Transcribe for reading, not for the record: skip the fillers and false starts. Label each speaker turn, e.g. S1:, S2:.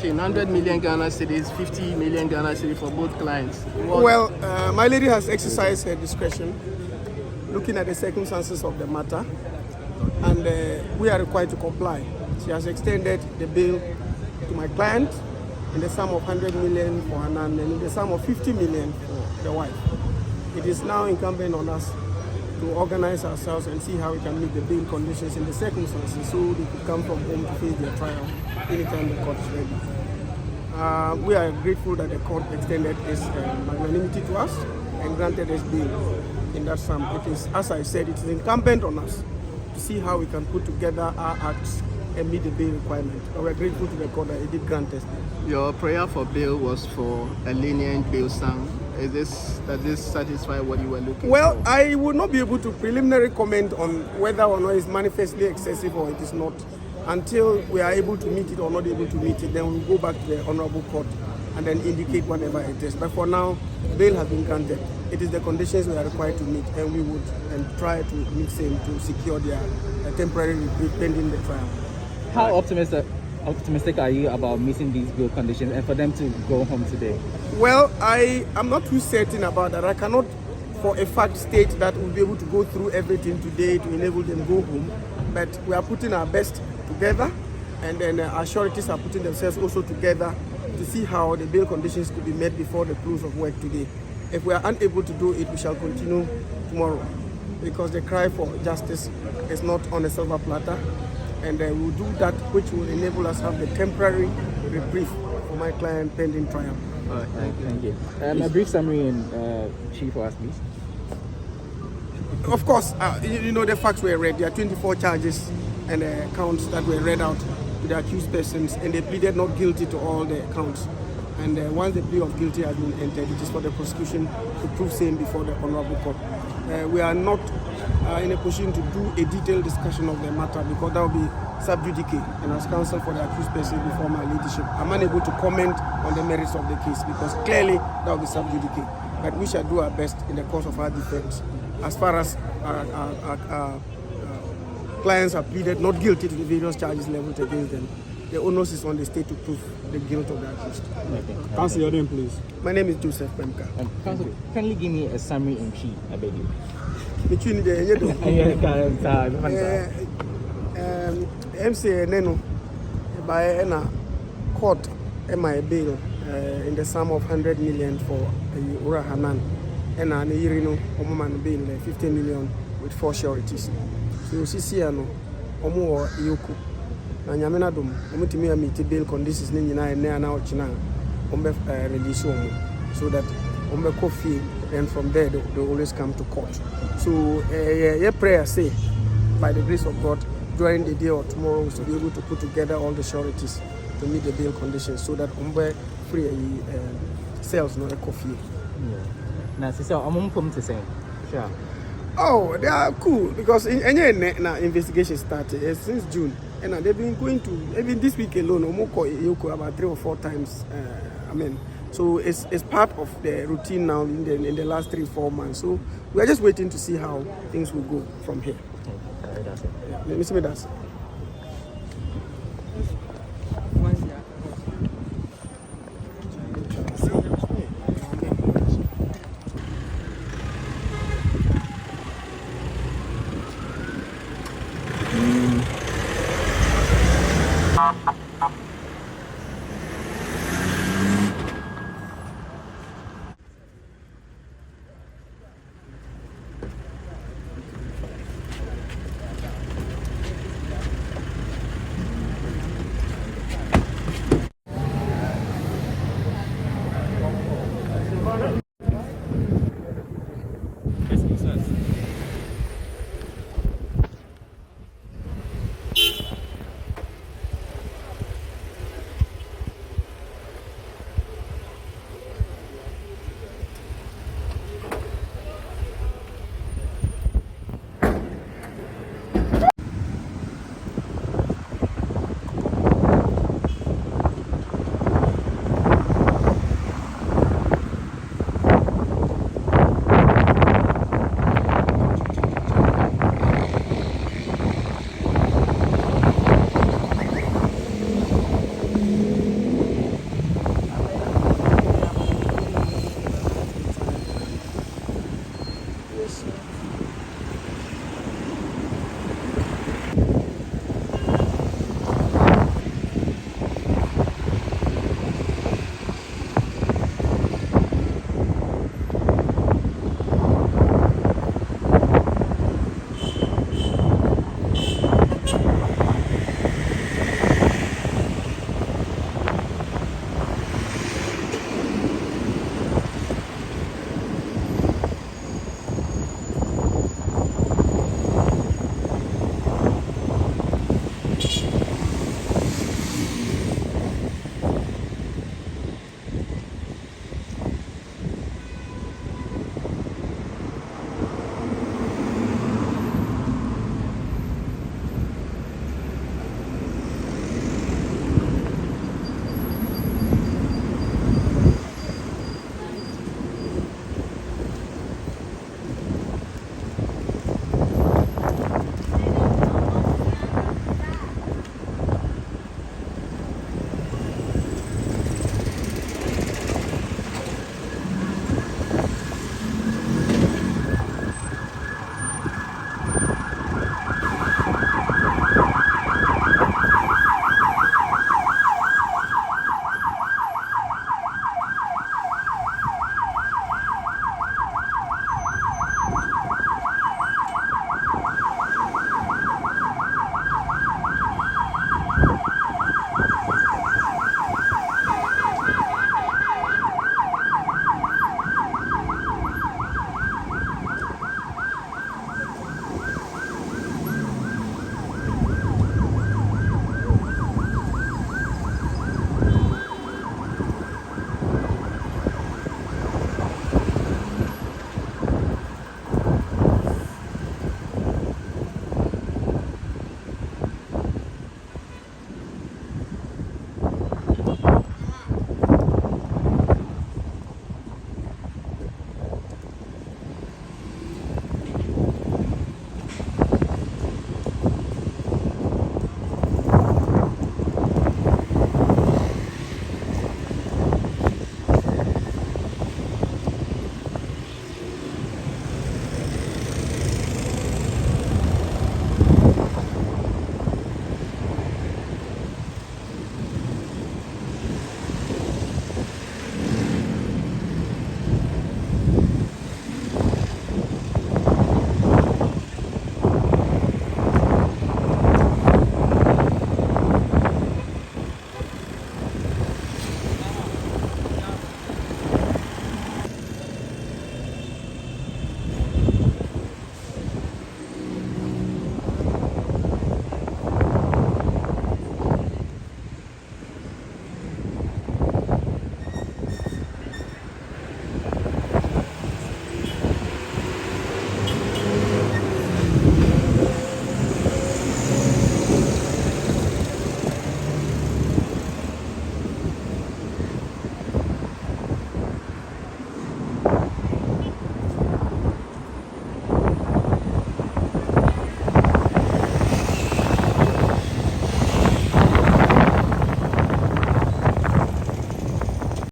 S1: discussion? 100 million Ghana cedis, 50 million Ghana cedis for both clients.
S2: Well, my lady has exercised her discretion, looking at the circumstances of the matter, and we are required to comply. She has extended the bail to my client in the sum of 100 million for Hanan and in the sum of 50 million for the wife. It is now incumbent on us to organize ourselves and see how we can meet the bail conditions in the circumstances so they could come from home to face their trial anytime the court is ready. We are grateful that the court extended its magnanimity to us and granted us bail in that sum. It is, as I said, it is incumbent on us to see how we can put together our acts and meet the bail requirement. But we are grateful to the court that it did grant us bail.
S1: Your prayer for bail was for a lenient bail sum. Does this satisfy what you were looking for?
S2: Well, I would not be able to preliminary comment on whether or not it's manifestly excessive or it is not. Until we are able to meet it or not able to meet it, then we'll go back to the Honorable Court and then indicate whatever it is. But for now, bail has been granted. It is the conditions we are required to meet, and we would try to meet same to secure their temporary reprieve pending the trial.
S3: How optimistic are you about meeting these bail conditions and for them to go home today?
S2: Well, I am not too certain about that. I cannot for a fact state that we'll be able to go through everything today to enable them to go home, but we are putting our best together, and then our sureties are putting themselves also together to see how the bail conditions could be met before the close of work today. If we are unable to do it, we shall continue tomorrow, because the cry for justice is not on a silver platter, and we will do that which will enable us to have the temporary reprieve for my client pending trial.
S3: All right, thank you. A brief summary in Chief for us, please.
S2: Of course, you know the facts were read. There are 24 charges and counts that were read out to the accused persons, and they pleaded not guilty to all the counts. And once the plea of guilty has been entered, it is for the prosecution to prove same before the Honorable Court. We are not in a position to do a detailed discussion of the matter because that will be sub judice, and as counsel for the accused person before my leadership, I'm unable to comment on the merits of the case because clearly that will be sub judice. But we shall do our best in the course of our defense. As far as our clients have pleaded not guilty to the various charges leveled against them, the onus is on the state to prove the guilt of the accused.
S4: Okay. Counsel, your name, please.
S2: My name is Joseph Pemka.
S3: Counsel, kindly give me a summary in chief, I beg you.
S2: Between the MCA Neno by a court MI bail in the sum of 100 million for Ura Hanan and an Irino Oman bail 50 million with 4 sureties. So Sisiano Omo Yoku. Na nyamena dum omutimi ya meet bail conditions ni nyina na na ochina ombe release omo so that ombe coffee, and from there they always come to court. So your prayer say by the grace of God during the day or tomorrow we should be able to put together all the sureties to meet the bail conditions so that ombe free sells no coffee.
S3: Now sister I'm come to say sure.
S2: Oh, they are cool because any investigation started since June, and they've been going to even this week alone. Omoko about 3 or 4 times. So it's part of the routine now in the last 3-4 months. So we are just waiting to see how things will go from here.
S3: That's it.
S2: Let me see that's.